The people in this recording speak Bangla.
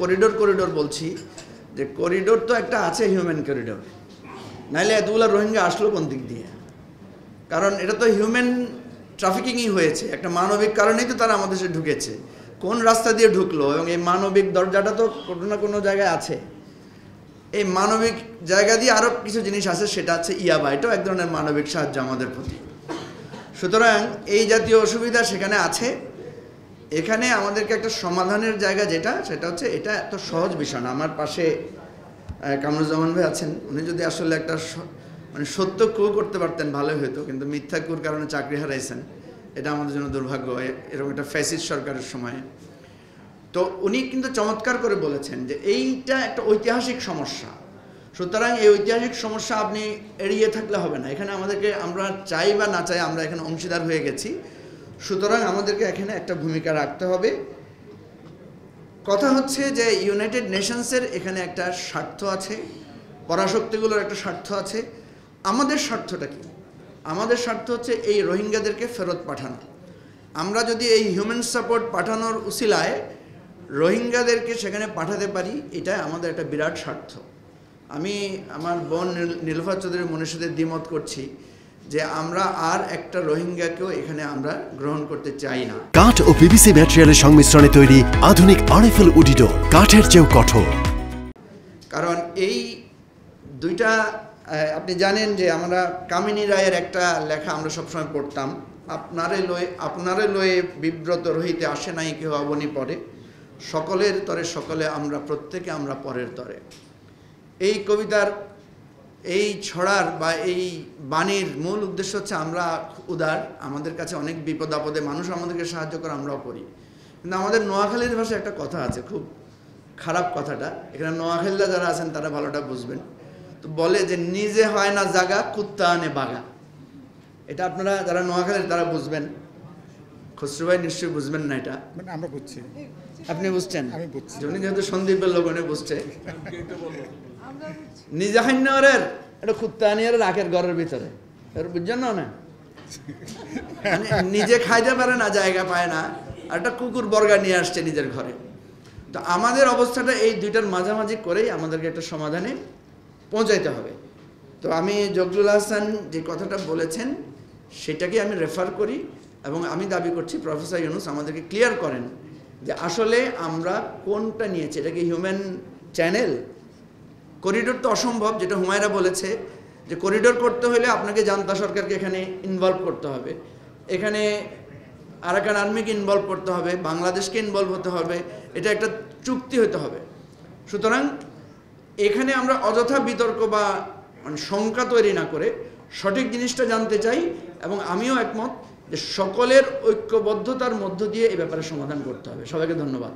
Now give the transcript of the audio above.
করিডোর করিডোর বলছি যে করিডোর তো একটা আছে হিউম্যান করিডোর, নাইলে এতগুলো রোহিঙ্গা আসলো কোন দিক দিয়ে? কারণ এটা তো হিউম্যান ট্রাফিকিংই হয়েছে, একটা মানবিক কারণেই তো তারা আমাদের দেশে ঢুকেছে। কোন রাস্তা দিয়ে ঢুকলো এবং এই মানবিক দরজাটা তো কোনো না কোনো জায়গায় আছে। এই মানবিক জায়গা দিয়ে আরও কিছু জিনিস আছে, সেটা হচ্ছে ইয়াবা, এটাও এক ধরনের মানবিক সাহায্য আমাদের প্রতি। সুতরাং এই জাতীয় অসুবিধা সেখানে আছে। এখানে আমাদেরকে একটা সমাধানের জায়গা সেটা হচ্ছে এটা এত সহজ বিষয় না। আমার পাশে কামরুজ্জামান ভাই আছেন, উনি যদি আসলে একটা মানে সত্য কু করতে পারতেন ভালোই হতো, কিন্তু মিথ্যা কুর কারণে চাকরি হারাইছেন, এটা আমাদের জন্য দুর্ভাগ্য। এরকম একটা ফ্যাসিস্ট সরকারের সময়ে তো উনি কিন্তু চমৎকার করে বলেছেন যে এইটা একটা ঐতিহাসিক সমস্যা। সুতরাং এই ঐতিহাসিক সমস্যা আপনি এড়িয়ে থাকলে হবে না। এখানে আমাদেরকে, আমরা চাই বা না চাই, আমরা এখানে অংশীদার হয়ে গেছি। সুতরাং আমাদেরকে এখানে একটা ভূমিকা রাখতে হবে। কথা হচ্ছে যে ইউনাইটেড নেশনসের এখানে একটা স্বার্থ আছে, পরাশক্তিগুলোর একটা স্বার্থ আছে। আমাদের স্বার্থটা কি? আমাদের স্বার্থ হচ্ছে এই রোহিঙ্গাদেরকে ফেরত পাঠানো। আমরা যদি এই হিউম্যান সাপোর্ট পাঠানোর উসিলায় রোহিঙ্গাদেরকে সেখানে পাঠাতে পারি, এটা আমাদের একটা বিরাট স্বার্থ। আমি আমার বোন নীলুফার চৌধুরী মনের সাথে দ্বিমত করছি যে আমরা আর একটা রোহিঙ্গাকেও এখানে আমরা গ্রহণ করতে চাই না। কাঠ ও পিভিসি ম্যাটেরিয়ালের সংমিশ্রণে তৈরি আধুনিক আরএফএল উডিডো, কাঠের চেয়েও কঠোর। কারণ এই দুইটা, আপনি জানেন যে আমরা কামিনী রায়ের একটা লেখা আমরা সবসময় পড়তাম, আপনারে লয়ে বিব্রত রহিতে আসে নাই কেউ অবনী পরে, সকলের তরে সকলে আমরা প্রত্যেকে আমরা পরের তরে। এই কবিতার, এই ছড়ার বা এই বাণীর মূল উদ্দেশ্য হচ্ছে আমরা উদার, আমাদের কাছে অনেক বিপদ আপদে মানুষ আমাদেরকে সাহায্য করে, আমরাও করি। কিন্তু আমাদের নোয়াখালীর ভাষায় একটা কথা আছে, খুব খারাপ কথাটা, এখানে নোয়াখালীরা যারা আছেন তারা ভালোটা বুঝবেন। তো বলে যে নিজে হয় না জাগা, কুত্তা আনে বাগা। এটা আপনারা যারা নোয়াখালীর তারা বুঝবেন, খসরু ভাই নিশ্চয়ই বুঝবেন না এটা। মানে আমরা বুঝছি, আপনি বুঝছেন? আমি বুঝছি। উনি যেহেতু সন্দীপের লোক, উনি বুঝছে। নিজে হান্যরের এটা কুত্তা আনিয়ে রাখের ঘরের ভিতরে, বুঝছেন না? নিজে খাইতে পারে না, জায়গা পায় না, আর একটা কুকুর বর্গা নিয়ে আসছে নিজের ঘরে। তো আমাদের অবস্থাটা এই দুইটার মাঝামাঝি করেই আমাদেরকে একটা সমাধানে পৌঁছাইতে হবে। তো আমি জগলুল হাসান যে কথাটা বলেছেন সেটাকে আমি রেফার করি এবং আমি দাবি করছি প্রফেসর ইউনুস আমাদেরকে ক্লিয়ার করেন যে আসলে আমরা কোনটা নিয়েছি। এটা কি হিউম্যান চ্যানেল? করিডোর তো অসম্ভব, যেটা হুমায়রা বলেছে যে করিডোর করতে হলে আপনাকে জান্তা সরকারকে এখানে ইনভলভ করতে হবে, এখানে আরাকান আর্মিকে ইনভলভ করতে হবে, বাংলাদেশকে ইনভলভ হতে হবে, এটা একটা চুক্তি হতে হবে। সুতরাং এখানে আমরা অযথা বিতর্ক বা শঙ্কা তৈরি না করে সঠিক জিনিসটা জানতে চাই, এবং আমিও একমত যে সকলের ঐক্যবদ্ধতার মধ্য দিয়ে এই ব্যাপারে সমাধান করতে হবে। সবাইকে ধন্যবাদ।